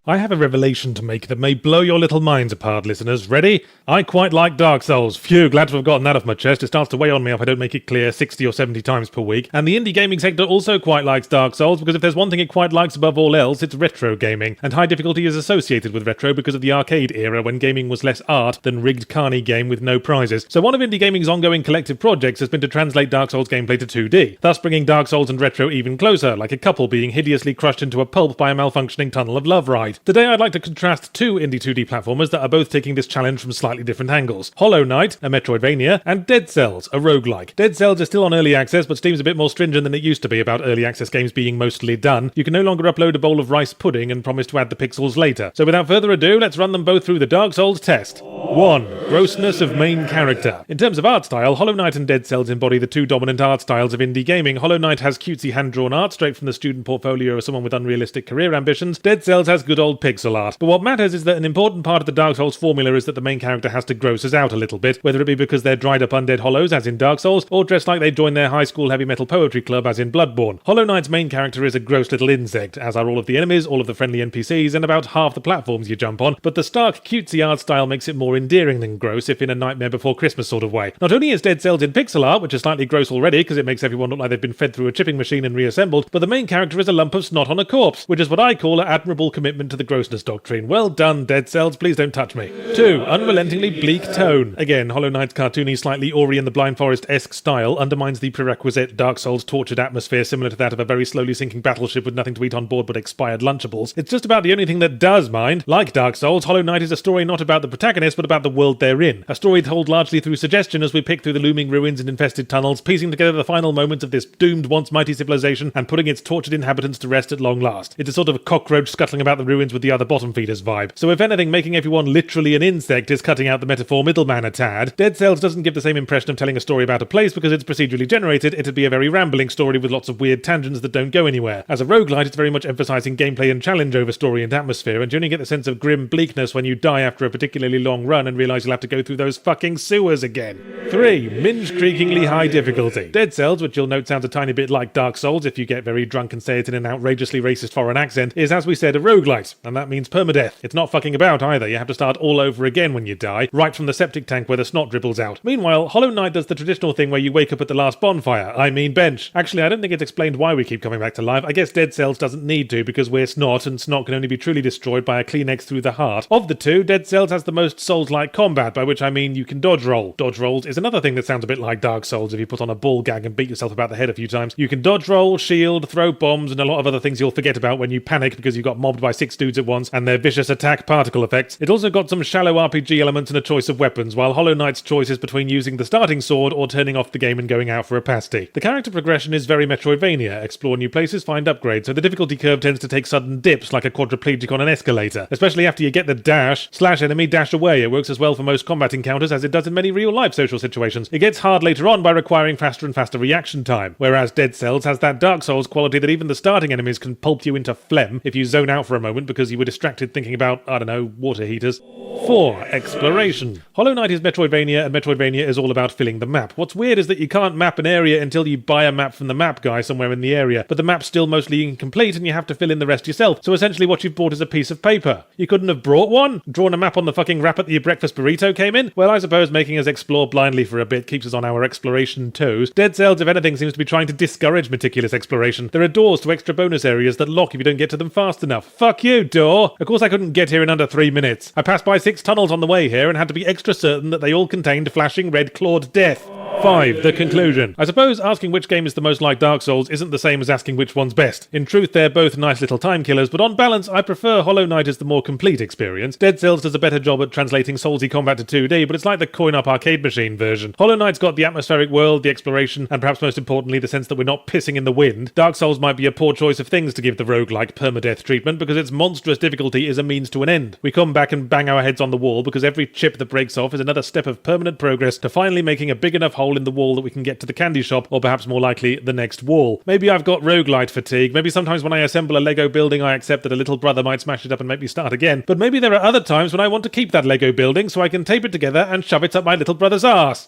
I have a revelation to make that may blow your little minds apart, listeners. Ready? I quite like Dark Souls. Phew, glad to have gotten that off my chest. It starts to weigh on me if I don't make it clear 60 or 70 times per week. And the indie gaming sector also quite likes Dark Souls, because if there's one thing it quite likes above all else, it's retro gaming. And high difficulty is associated with retro because of the arcade era when gaming was less art than rigged carny game with no prizes. So one of indie gaming's ongoing collective projects has been to translate Dark Souls gameplay to 2D, thus bringing Dark Souls and retro even closer, like a couple being hideously crushed into a pulp by a malfunctioning tunnel of love ride. Today I'd like to contrast two indie 2D platformers that are both taking this challenge from slightly different angles. Hollow Knight, a Metroidvania, and Dead Cells, a roguelike. Dead Cells is still on early access, but Steam's a bit more stringent than it used to be about early access games being mostly done. You can no longer upload a bowl of rice pudding and promise to add the pixels later. So without further ado, let's run them both through the Dark Souls test. 1. Grossness of main character. In terms of art style, Hollow Knight and Dead Cells embody the two dominant art styles of indie gaming. Hollow Knight has cutesy hand-drawn art straight from the student portfolio of someone with unrealistic career ambitions. Dead Cells has good old pixel art. But what matters is that an important part of the Dark Souls formula is that the main character has to gross us out a little bit, whether it be because they're dried up undead hollows, as in Dark Souls, or dressed like they joined their high school heavy metal poetry club, as in Bloodborne. Hollow Knight's main character is a gross little insect, as are all of the enemies, all of the friendly NPCs, and about half the platforms you jump on, but the stark cutesy art style makes it more endearing than gross, if in a Nightmare Before Christmas sort of way. Not only is Dead Cells in pixel art, which is slightly gross already because it makes everyone look like they've been fed through a chipping machine and reassembled, but the main character is a lump of snot on a corpse, which is what I call an admirable commitment to the grossness doctrine. Well done, Dead Cells, please don't touch me. 2. Unrelentingly bleak tone. Again, Hollow Knight's cartoony, slightly Ori and the Blind Forest-esque style undermines the prerequisite Dark Souls tortured atmosphere similar to that of a very slowly sinking battleship with nothing to eat on board but expired Lunchables. It's just about the only thing that does mind. Like Dark Souls, Hollow Knight is a story not about the protagonist but about the world they're in. A story told largely through suggestion as we pick through the looming ruins and infested tunnels, piecing together the final moments of this doomed once mighty civilization and putting its tortured inhabitants to rest at long last. It's a sort of cockroach scuttling about the ruins with the other bottom feeders vibe. So if anything, making everyone literally an insect is cutting out the metaphor middleman a tad. Dead Cells doesn't give the same impression of telling a story about a place because it's procedurally generated. It'd be a very rambling story with lots of weird tangents that don't go anywhere. As a roguelite, it's very much emphasizing gameplay and challenge over story and atmosphere, and you only get the sense of grim bleakness when you die after a particularly long run and realize you'll have to go through those fucking sewers again. 3. Minge-creakingly high difficulty. Dead Cells, which you'll note sounds a tiny bit like Dark Souls if you get very drunk and say it in an outrageously racist foreign accent, is, as we said, a roguelite, and that means permadeath. It's not fucking about either. You have to start all over again when you die, right from the septic tank where the snot dribbles out. Meanwhile, Hollow Knight does the traditional thing where you wake up at the last bonfire, I mean bench. Actually, I don't think it's explained why we keep coming back to life. I guess Dead Cells doesn't need to because we're snot, and snot can only be truly destroyed by a Kleenex through the heart. Of the two, Dead Cells has the most Souls-like combat, by which I mean you can dodge roll. Dodge rolls is another thing that sounds a bit like Dark Souls if you put on a ball gag and beat yourself about the head a few times. You can dodge roll, shield, throw bombs, and a lot of other things you'll forget about when you panic because you got mobbed by 6 dudes at once and their vicious attack particle effects. It also got some shallow RPG elements and a choice of weapons, while Hollow Knight's choice is between using the starting sword or turning off the game and going out for a pasty. The character progression is very Metroidvania. Explore new places, find upgrades, so the difficulty curve tends to take sudden dips like a quadriplegic on an escalator. Especially after you get the dash, slash enemy, dash away. It works as well for most combat encounters as it does in many real-life social situations. It gets hard later on by requiring faster and faster reaction time, whereas Dead Cells has that Dark Souls quality that even the starting enemies can pulp you into phlegm if you zone out for a moment because you were distracted thinking about, I don't know, water heaters. 4. Exploration. Hollow Knight is Metroidvania, and Metroidvania is all about filling the map. What's weird is that you can't map an area until you buy a map from the map guy somewhere in the area, but the map's still mostly incomplete and you have to fill in the rest yourself. So essentially what you've bought is a piece of paper. You couldn't have brought one? Drawn a map on the fucking wrapper that your breakfast burrito came in? Well, I suppose making us explore blindly for a bit keeps us on our exploration toes. Dead Cells, if anything, seems to be trying to discourage meticulous exploration. There are doors to extra bonus areas that lock if you don't get to them fast enough. Fuck you, door! Of course I couldn't get here in under 3 minutes. I passed by 6 tunnels on the way here and had to be extra certain that they all contained flashing red clawed death. 5. The conclusion. I suppose asking which game is the most like Dark Souls isn't the same as asking which one's best. In truth, they're both nice little time killers, but on balance, I prefer Hollow Knight as the more complete experience. Dead Cells does a better job at translating Soulsy combat to 2D, but it's like the coin-up arcade machine version. Hollow Knight's got the atmospheric world, the exploration, and perhaps most importantly, the sense that we're not pissing in the wind. Dark Souls might be a poor choice of things to give the roguelike permadeath treatment because its monstrous difficulty is a means to an end. We come back and bang our heads on the wall because every chip that breaks off is another step of permanent progress to finally making a big enough hole in the wall that we can get to the candy shop, or perhaps more likely, the next wall. Maybe I've got roguelite fatigue. Maybe sometimes when I assemble a Lego building I accept that a little brother might smash it up and make me start again. But maybe there are other times when I want to keep that Lego building so I can tape it together and shove it up my little brother's arse.